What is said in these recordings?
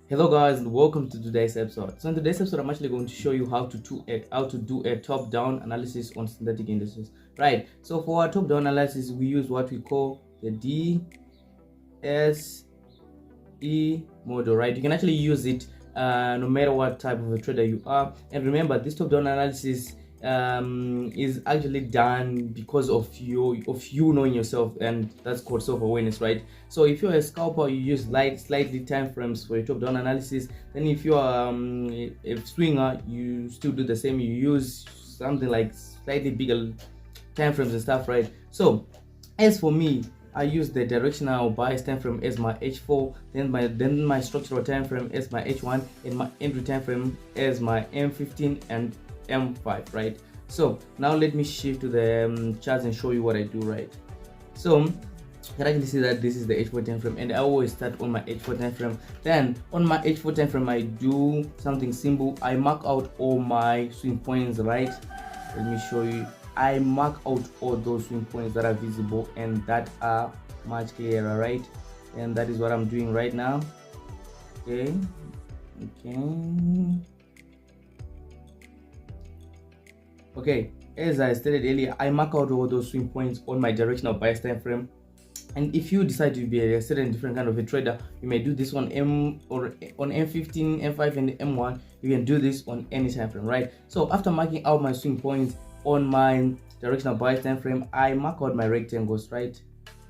Hello guys and welcome to today's episode. So in today's episode I'm actually going to show you how to do a top-down analysis on synthetic indices. Right. So for our top-down analysis we use what we call the DSE model. Right. You can actually use it no matter what type of a trader you are. And remember, this top-down analysis is actually done because of you knowing yourself, and that's called self-awareness, right? So if you're a scalper, you use slightly time frames for your top-down analysis. Then if you're a swinger, you still do the same. You use something like slightly bigger time frames and stuff, right? So as for me, I use the directional bias time frame as my H4, then my structural time frame as my H1, and my entry time frame as my M15 and M5, right? So now let me shift to the charts and show you what I do, right? So you can actually see that this is the H4 time frame, and I always start on my H4 time frame. Then on my H4 time frame I do something simple. I mark out all my swing points, right? Let me show you. I mark out all those swing points that are visible and that are much clearer, right? And that is what I'm doing right now. Okay, as I stated earlier, I mark out all those swing points on my directional bias time frame. And if you decide to be a certain different kind of a trader, you may do this on M or on M15, M5, and M1. You can do this on any time frame, right? So after marking out my swing points on my directional bias time frame, I mark out my rectangles, right?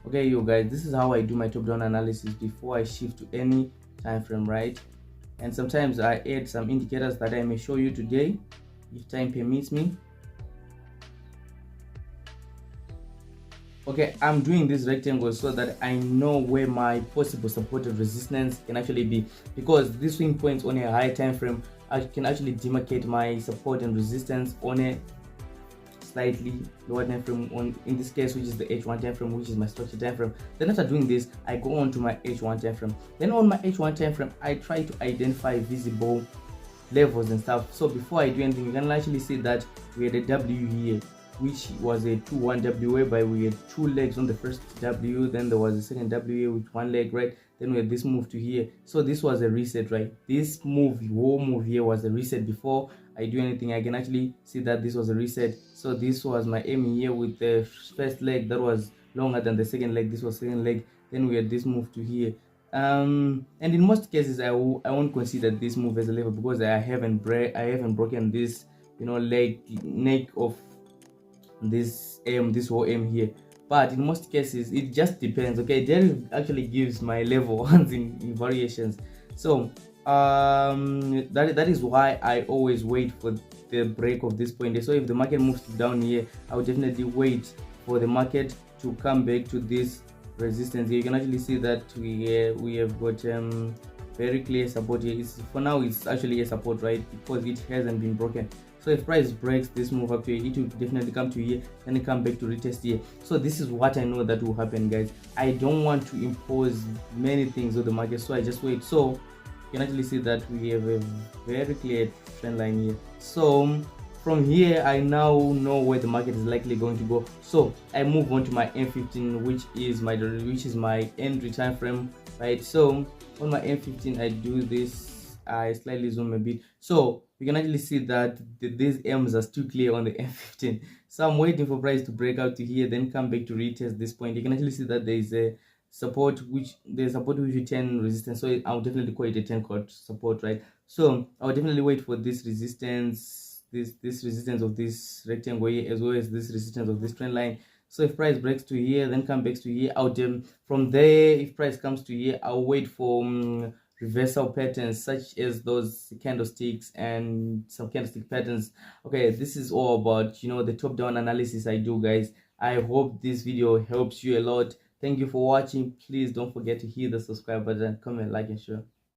Okay, you guys, this is how I do my top-down analysis before I shift to any time frame, right? And sometimes I add some indicators that I may show you today if time permits me. Okay, I'm doing this rectangle so that I know where my possible supported resistance can actually be, because these swing points on a high time frame I can actually demarcate my support and resistance on a slightly lower time frame, on in this case, which is the H1 time frame, which is my structure time frame. Then after doing this, I go on to my H1 time frame. Then on my H1 time frame, I try to identify visible levels and stuff. So before I do anything, you can actually see that we had a W here, which was a 2-1 W, whereby we had two legs on the first W, then there was a second W here with one leg, right? Then we had this move to here. So this was a reset, right? This move, whole move here, was a reset. Before I do anything, I can actually see that this was a reset. So this was my aim here with the first leg that was longer than the second leg. This was second leg. Then we had this move to here. And in most cases I won't consider this move as a level, because I haven't broken this, neck of this whole aim here. But in most cases it just depends. Okay, Deriv actually gives my level once in variations. So that is why I always wait for the break of this point. So if the market moves down here, I will definitely wait for the market to come back to this resistance here. You can actually see that we have got very clear support here. For now it's actually a support, right? Because it hasn't been broken. So if price breaks this move up here, it will definitely come to here and come back to retest here. So this is what I know that will happen, guys. I don't want to impose many things on the market, so I just wait. So you can actually see that we have a very clear trend line here. So from here I now know where the market is likely going to go. So I move on to my M15, which is my entry time frame, right? So on my M15 I do this. I slightly zoom a bit, so you can actually see that these M's are still clear on the M15. So I'm waiting for price to break out to here, then come back to retest this point. You can actually see that there is a support which you 10 resistance, so I'll definitely call it a 10 cord support, right? So I'll definitely wait for this resistance, this resistance of this rectangle here, as well as this resistance of this trend line. So if price breaks to here, then come back to here, I'll from there, if price comes to here, I'll wait for reversal patterns such as those candlesticks and some candlestick patterns. Okay, this is all about the top-down analysis I do, guys. I hope this video helps you a lot. Thank you for watching. Please don't forget to hit the subscribe button, comment, like, and share.